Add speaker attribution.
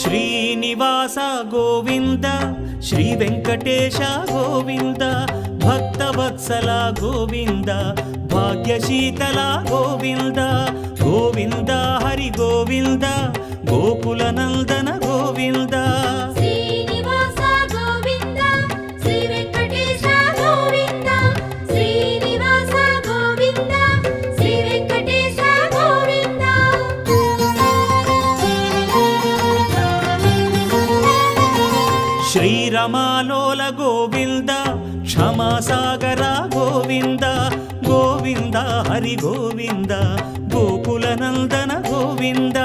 Speaker 1: Srinivasa Govinda Shri Venkatesha Govinda Bhaktavatsala Govinda భాగ్యశీతల Govinda Govinda Hari Govinda Gokula Nandana Govinda
Speaker 2: Srinivasa Govinda Shri Venkatesha Govinda Srinivasa Govinda Shri Venkatesha Govinda
Speaker 1: శ్రీరమాలోల Govinda క్షమాసాగర Govinda Govinda Hari Govinda Gokula Nandana Govinda